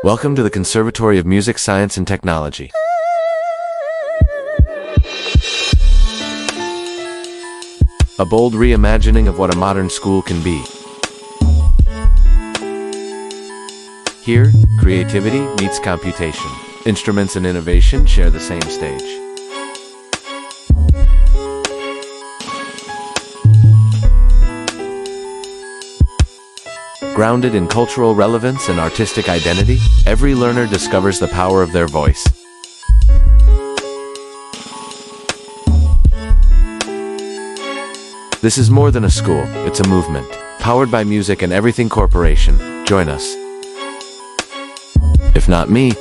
Welcome to the Conservatory of Music, Science, and Technology. A bold reimagining of what a modern school can be. Here, creativity meets computation. Instruments and innovation share the same stage. Grounded in cultural relevance and artistic identity, every learner discovers the power of their voice. This is more than a school, it's a movement. Powered by Music and Everything Corporation. Join us. If not me,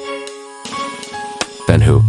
then who?